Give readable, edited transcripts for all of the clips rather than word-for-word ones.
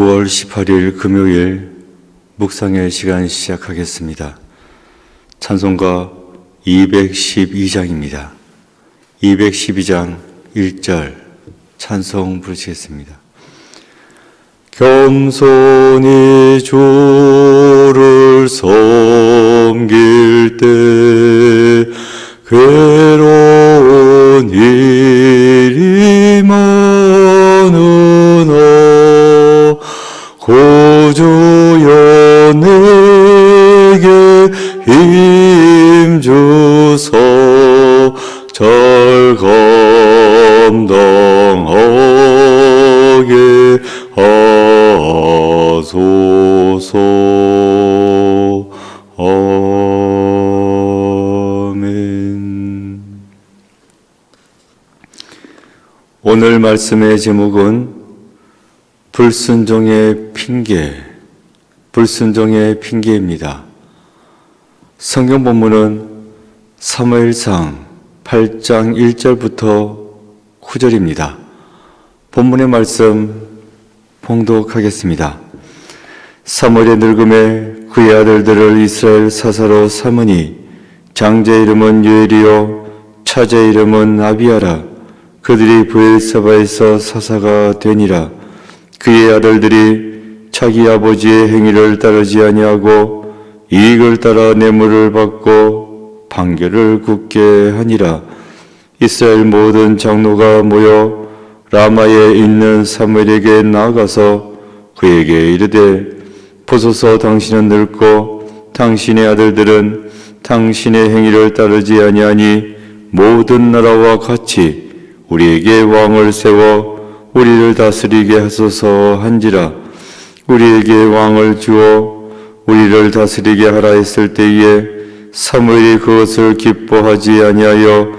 9월 18일 금요일 묵상의 시간 시작하겠습니다. 찬송가 212장입니다. 212장 1절 찬송 부르시겠습니다. 겸손히 주를 섬길 때 괴로운 일이 많으나 구주여 내게 힘주소 잘 감당하게 하소서. 아멘. 오늘 말씀의 제목은 불순종의 핑계입니다. 성경 본문은 사무엘상 8장 1절부터 9절입니다. 본문의 말씀 봉독하겠습니다. 사무엘의 늙음에 그의 아들들을 이스라엘 사사로 삼으니 장제 이름은 요엘이요 차제 이름은 아비야라. 그들이 브엘사바에서 사사가 되니라. 그의 아들들이 자기 아버지의 행위를 따르지 아니하고 이익을 따라 뇌물을 받고 판결을 굳게 하니라. 이스라엘 모든 장로가 모여 라마에 있는 사무엘에게 나아가서 그에게 이르되 보소서 당신은 늙고 당신의 아들들은 당신의 행위를 따르지 아니하니 모든 나라와 같이 우리에게 왕을 세워 우리를 다스리게 하소서 한지라. 우리에게 왕을 주어 우리를 다스리게 하라 했을 때에 사무엘이 그것을 기뻐하지 아니하여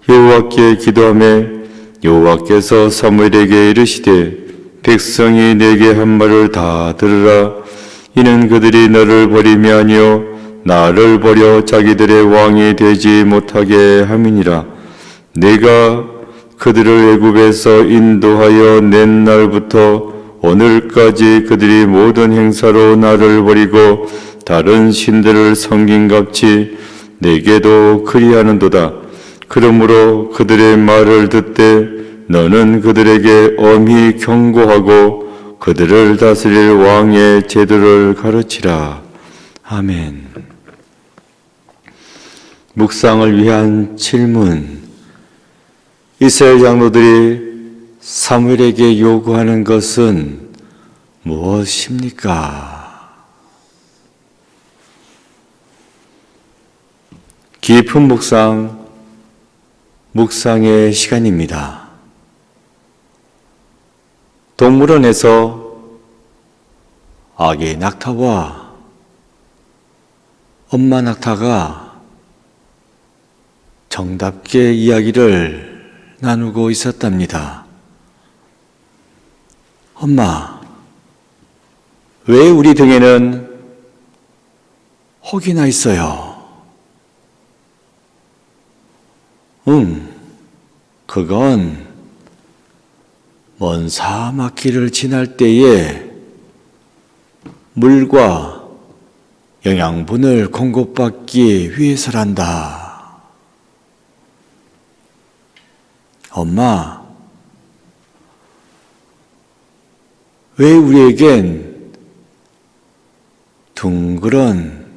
여호와께 기도하매 여호와께서 사무엘에게 이르시되 백성이 내게 한 말을 다 들으라. 이는 그들이 너를 버림이 아니요 나를 버려 자기들의 왕이 되지 못하게 함이니라. 내가 그들을 애굽에서 인도하여 낸 날부터 오늘까지 그들이 모든 행사로 나를 버리고 다른 신들을 섬긴같이 내게도 그리하는도다. 그러므로 그들의 말을 듣되 너는 그들에게 엄히 경고하고 그들을 다스릴 왕의 제도를 가르치라. 아멘. 묵상을 위한 질문. 이스라엘 장로들이 사무엘에게 요구하는 것은 무엇입니까? 깊은 묵상의 시간입니다. 동물원에서 아기 낙타와 엄마 낙타가 정답게 이야기를 나누고 있었답니다. 엄마, 왜 우리 등에는 혹이 나 있어요? 그건 먼 사막길을 지날 때에 물과 영양분을 공급받기 위해서란다. 엄마, 왜 우리에겐 둥그런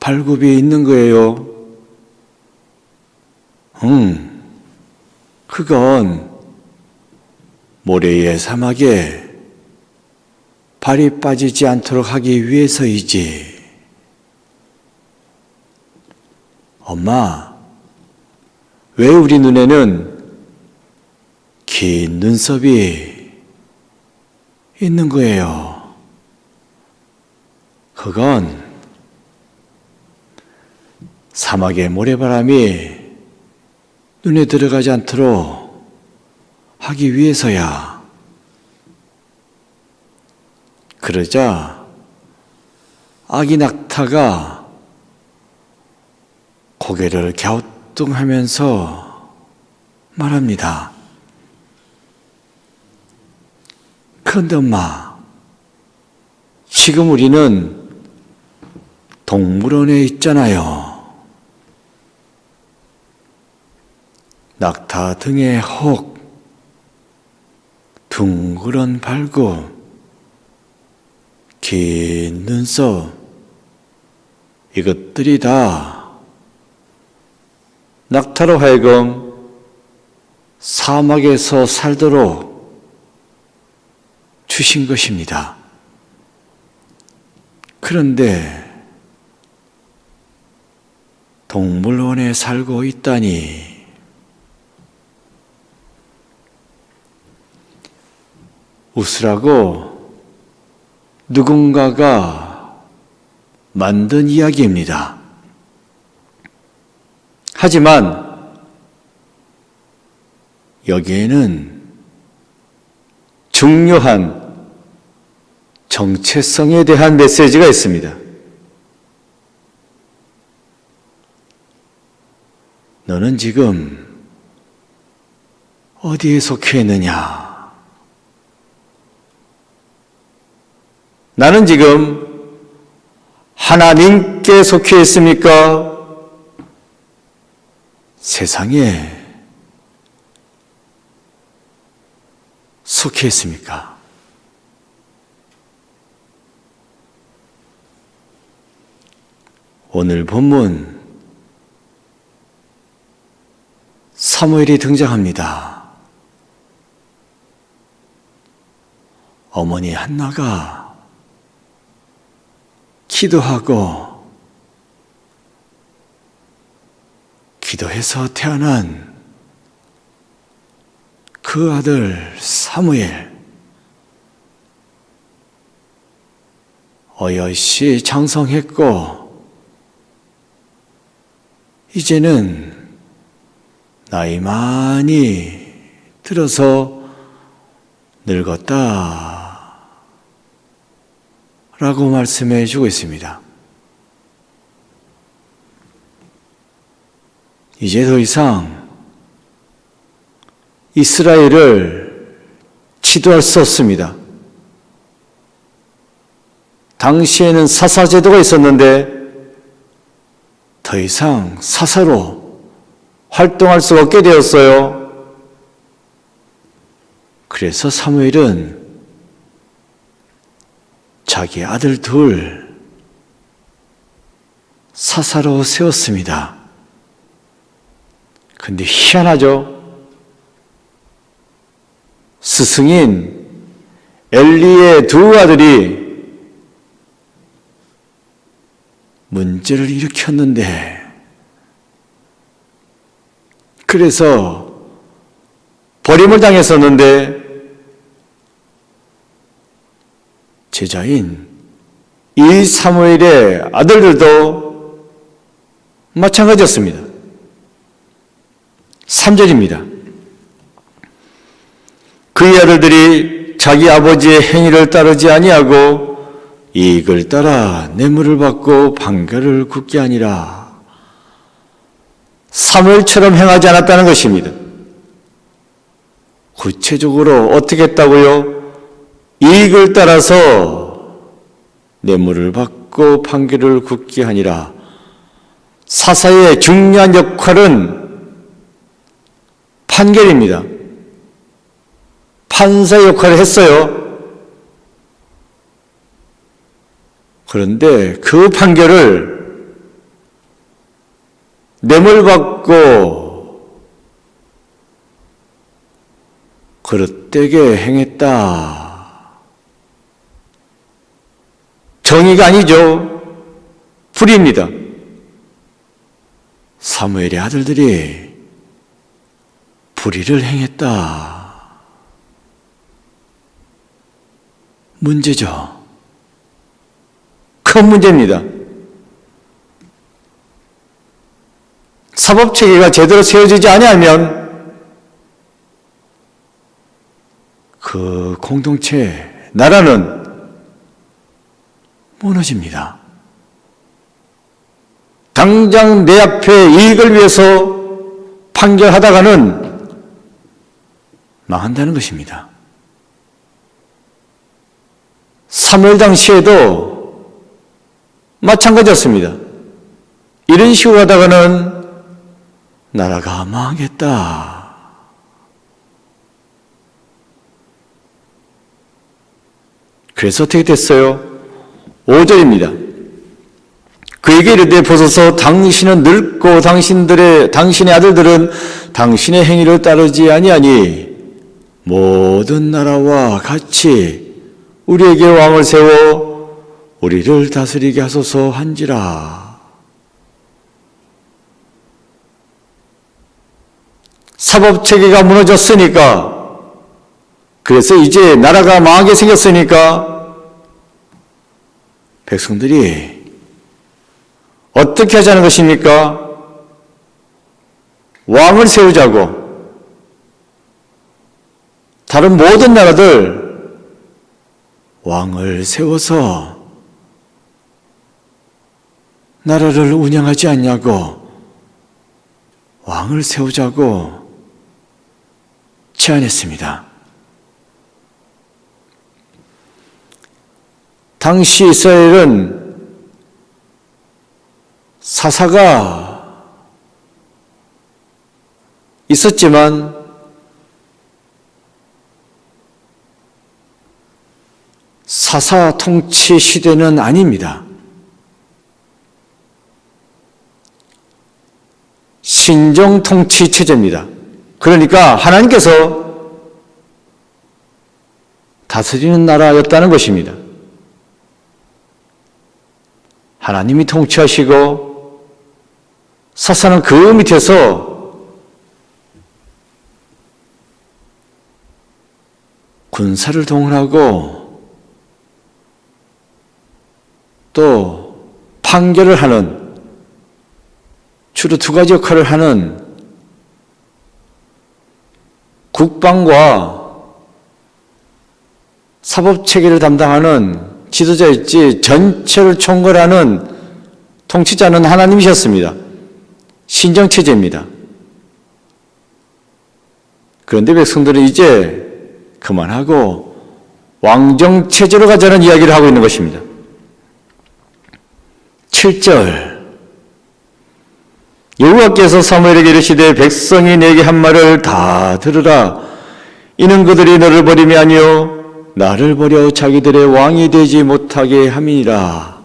발굽이 있는 거예요? 그건 모래의 사막에 발이 빠지지 않도록 하기 위해서이지. 엄마, 왜 우리 눈에는 긴 눈썹이 있는 거예요? 그건 사막의 모래바람이 눈에 들어가지 않도록 하기 위해서야. 그러자 아기 낙타가 고개를 갸우뚱하면서 말합니다. 그런데 엄마, 지금 우리는 동물원에 있잖아요. 낙타 등의 혹, 둥그런 발굽, 긴 눈썹, 이것들이 다 낙타로 하여금 사막에서 살도록 주신 것입니다. 그런데 동물원에 살고 있다니, 웃으라고 누군가가 만든 이야기입니다. 하지만 여기에는 중요한 정체성에 대한 메시지가 있습니다. 너는 지금 어디에 속해 있느냐? 나는 지금 하나님께 속해 있습니까? 세상에 속해 있습니까? 오늘 본문 사무엘이 등장합니다. 어머니 한나가 기도하고 기도해서 태어난 그 아들 사무엘, 어여시 장성했고 이제는 나이 많이 들어서 늙었다 라고 말씀해 주고 있습니다. 이제 더 이상 이스라엘을 치도할 수 없습니다. 당시에는 사사제도가 있었는데 더 이상 사사로 활동할 수 없게 되었어요. 그래서 사무엘은 자기 아들 둘 사사로 세웠습니다. 근데 희한하죠? 스승인 엘리의 두 아들이 문제를 일으켰는데, 그래서 버림을 당했었는데 제자인 이 사무엘의 아들들도 마찬가지였습니다. 3절입니다. 그의 아들들이 자기 아버지의 행위를 따르지 아니하고 이익을 따라 뇌물을 받고 판결을 굳게 하니라. 사무엘처럼 행하지 않았다는 것입니다. 구체적으로 어떻게 했다고요? 이익을 따라서 뇌물을 받고 판결을 굳게 하니라. 사사의 중요한 역할은 판결입니다. 판사 역할을 했어요. 그런데 그 판결을 뇌물 받고 그릇되게 행했다. 정의가 아니죠. 불의입니다. 사무엘의 아들들이 불의를 행했다. 문제죠. 큰 문제입니다. 사법체계가 제대로 세워지지 아니하면 그 공동체, 나라는 무너집니다. 당장 내 앞에 이익을 위해서 판결하다가는 망한다는 것입니다. 사무엘 당시에도 마찬가지였습니다. 이런 식으로 하다가는 나라가 망하겠다. 그래서 어떻게 됐어요? 5절입니다. 그에게 이르되 보소서 당신은 늙고 당신의 아들들은 당신의 행위를 따르지 아니하니 모든 나라와 같이 우리에게 왕을 세워 우리를 다스리게 하소서 한지라. 사법체계가 무너졌으니까, 그래서 이제 나라가 망하게 생겼으니까 백성들이 어떻게 하자는 것입니까? 왕을 세우자고. 다른 모든 나라들 왕을 세워서 나라를 운영하지 않냐고 왕을 세우자고 제안했습니다. 당시 이스라엘은 사사가 있었지만 사사 통치 시대는 아닙니다. 신정 통치 체제입니다. 그러니까 하나님께서 다스리는 나라였다는 것입니다. 하나님이 통치하시고 사사는 그 밑에서 군사를 동원하고 또 판결을 하는, 주로 두 가지 역할을 하는 국방과 사법체계를 담당하는 지도자였지 전체를 총괄하는 통치자는 하나님이셨습니다. 신정체제입니다. 그런데 백성들은 이제 그만하고 왕정체제로 가자는 이야기를 하고 있는 것입니다. 7절 여호와께서 사무엘에게 이르시되 백성이 내게 한 말을 다 들으라. 이는 그들이 너를 버림이 아니요 나를 버려 자기들의 왕이 되지 못하게 함이니라.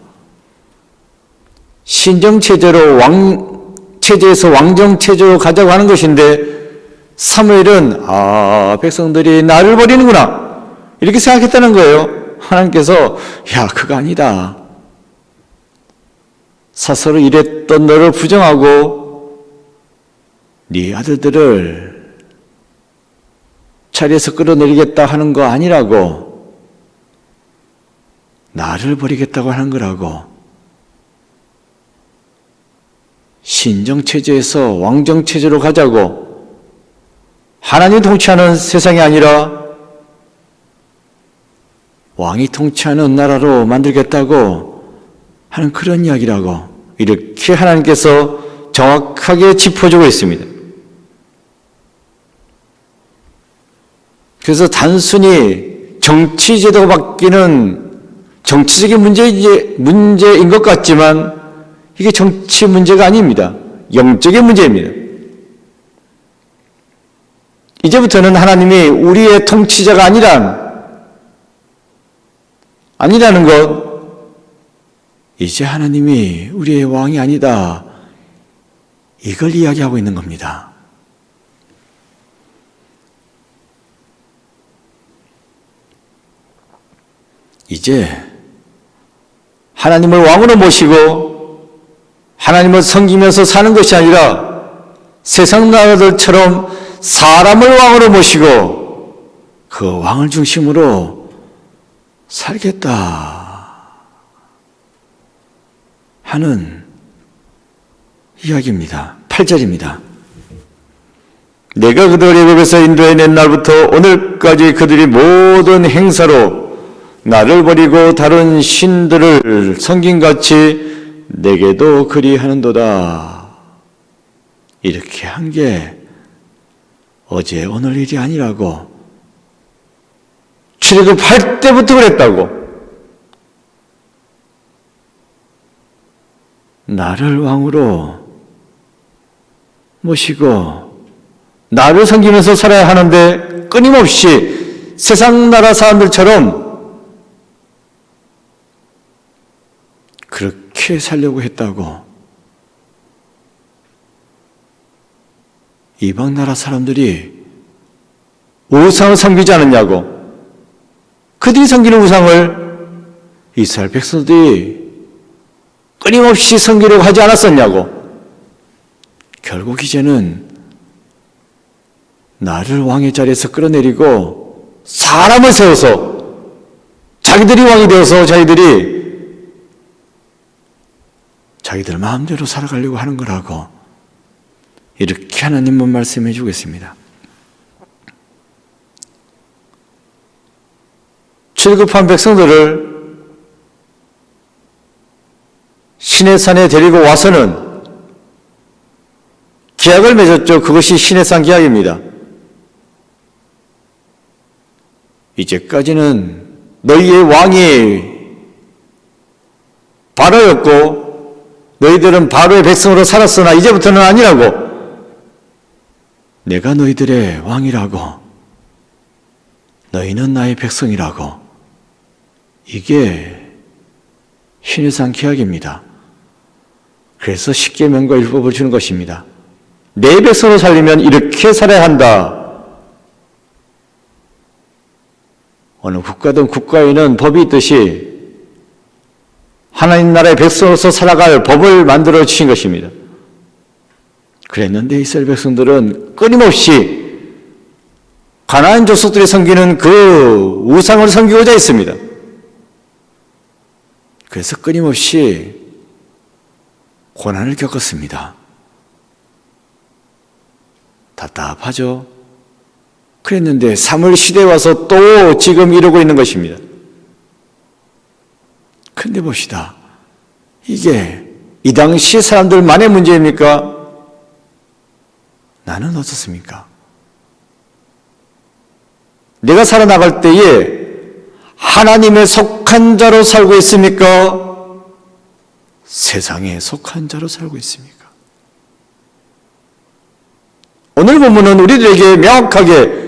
신정체제로 왕체제에서 왕정체제로 가자고 하는 것인데 사무엘은 백성들이 나를 버리는구나 이렇게 생각했다는 거예요. 하나님께서 그거 아니다. 사서로 일했던 너를 부정하고 네 아들들을 자리에서 끌어내리겠다 하는 거 아니라고, 나를 버리겠다고 하는 거라고. 신정체제에서 왕정체제로 가자고, 하나님이 통치하는 세상이 아니라 왕이 통치하는 나라로 만들겠다고 하는 그런 이야기라고, 이렇게 하나님께서 정확하게 짚어주고 있습니다. 그래서 단순히 정치제도가 바뀌는 정치적인 문제인 것 같지만 이게 정치 문제가 아닙니다. 영적인 문제입니다. 이제부터는 하나님이 우리의 통치자가 아니라는 것, 이제 하나님이 우리의 왕이 아니다, 이걸 이야기하고 있는 겁니다. 이제 하나님을 왕으로 모시고 하나님을 섬기면서 사는 것이 아니라 세상 나라들처럼 사람을 왕으로 모시고 그 왕을 중심으로 살겠다 하는 이야기입니다. 8절입니다. 내가 그들을 애굽에서 인도해낸 날부터 오늘까지 그들이 모든 행사로 나를 버리고 다른 신들을 섬김같이 내게도 그리하는도다. 이렇게 한 게 어제 오늘 일이 아니라고. 출애굽할 때부터 그랬다고. 나를 왕으로 모시고 나를 섬기면서 살아야 하는데 끊임없이 세상 나라 사람들처럼 그렇게 살려고 했다고 이방 나라 사람들이 우상을 섬기지 않았냐고, 그들이 섬기는 우상을 이스라엘 백성들이 끊임없이 섬기려고 하지 않았었냐고. 결국 이제는 나를 왕의 자리에서 끌어내리고 사람을 세워서 자기들이 왕이 되어서 자기들 마음대로 살아가려고 하는 거라고, 이렇게 하나님은 말씀해 주겠습니다. 출급한 백성들을 시내산에 데리고 와서는 계약을 맺었죠. 그것이 시내산 계약입니다. 이제까지는 너희의 왕이 바로였고 너희들은 바로의 백성으로 살았으나 이제부터는 아니라고, 내가 너희들의 왕이라고, 너희는 나의 백성이라고. 이게 시내산 계약입니다. 그래서 십계명과 율법을 주는 것입니다. 내 백성으로 살려면 이렇게 살아야 한다. 어느 국가든 국가에는 법이 있듯이 하나님 나라의 백성으로서 살아갈 법을 만들어 주신 것입니다. 그랬는데 이스라엘 백성들은 끊임없이 가나안 족속들이 섬기는 그 우상을 섬기고자 했습니다. 그래서 끊임없이 고난을 겪었습니다. 답답하죠. 그랬는데 사무엘 시대에 와서 또 지금 이러고 있는 것입니다. 근데 봅시다. 이게 이 당시 사람들만의 문제입니까? 나는 어떻습니까? 내가 살아나갈 때에 하나님의 속한 자로 살고 있습니까? 세상에 속한 자로 살고 있습니까? 오늘 본문은 우리들에게 명확하게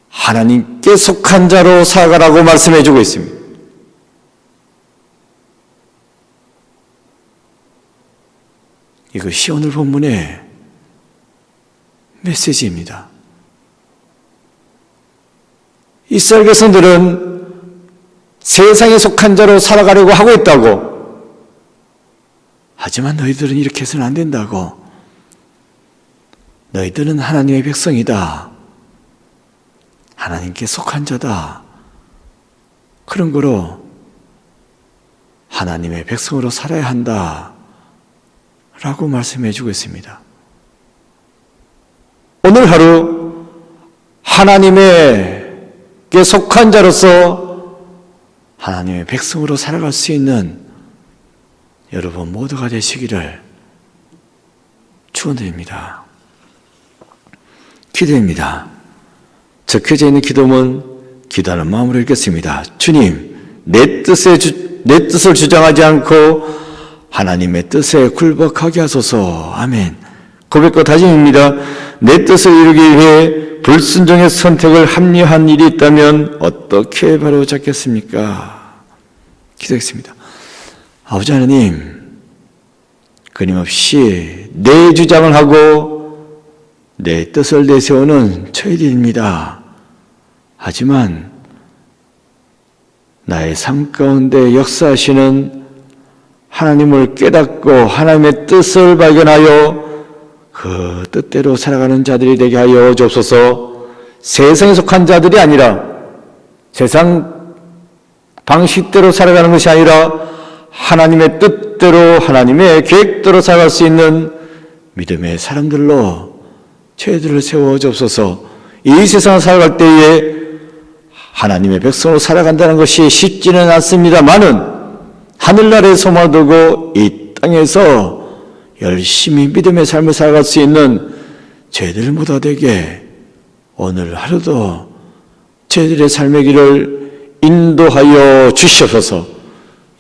하나님께 속한 자로 살아가라고 말씀해 주고 있습니다. 이것이 오늘 본문의 메시지입니다. 이스라엘 백성들은 세상에 속한 자로 살아가려고 하고 있다고, 하지만 너희들은 이렇게 해서는 안 된다고, 너희들은 하나님의 백성이다, 하나님께 속한 자다, 그런 거로 하나님의 백성으로 살아야 한다 라고 말씀해 주고 있습니다. 오늘 하루 하나님에게 속한 자로서 하나님의 백성으로 살아갈 수 있는 여러분 모두가 되시기를 축원드립니다. 기도입니다. 적혀져 있는 기도문 기도하는 마음으로 읽겠습니다. 주님, 내 뜻을 주장하지 않고 하나님의 뜻에 굴복하게 하소서. 아멘. 고백과 다짐입니다. 내 뜻을 이루기 위해 불순종의 선택을 합리한 일이 있다면 어떻게 바로 잡겠습니까? 기도했습니다. 아버지 하나님, 끊임없이 내 주장을 하고 내 뜻을 내세우는 저희들입니다. 하지만 나의 삶 가운데 역사하시는 하나님을 깨닫고 하나님의 뜻을 발견하여 그 뜻대로 살아가는 자들이 되게 하여 주옵소서. 세상에 속한 자들이 아니라 세상 방식대로 살아가는 것이 아니라 하나님의 뜻대로 하나님의 계획대로 살아갈 수 있는 믿음의 사람들로 저희들을 세워 주옵소서. 이 세상을 살아갈 때에 하나님의 백성으로 살아간다는 것이 쉽지는 않습니다만은 하늘나라에 소망을 두고 이 땅에서 열심히 믿음의 삶을 살아갈 수 있는 저희들 모두 되게 오늘 하루도 저희들의 삶의 길을 인도하여 주시옵소서.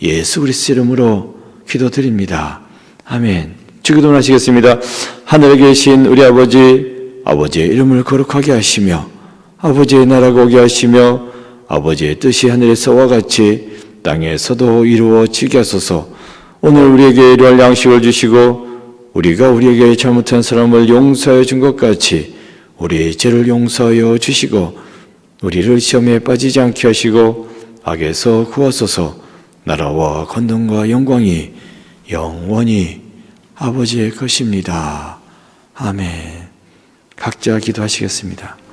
예수 그리스도 이름으로 기도드립니다. 아멘. 주기도문하시겠습니다. 하늘에 계신 우리 아버지의 이름을 거룩하게 하시며 아버지의 나라가 오게 하시며 아버지의 뜻이 하늘에서와 같이 땅에서도 이루어지게 하소서. 오늘 우리에게 일용할 양식을 주시고 우리가 우리에게 잘못한 사람을 용서하여 준 것 같이 우리의 죄를 용서하여 주시고 우리를 시험에 빠지지 않게 하시고 악에서 구하소서. 나라와 권능과 영광이 영원히 아버지의 것입니다. 아멘. 각자 기도하시겠습니다.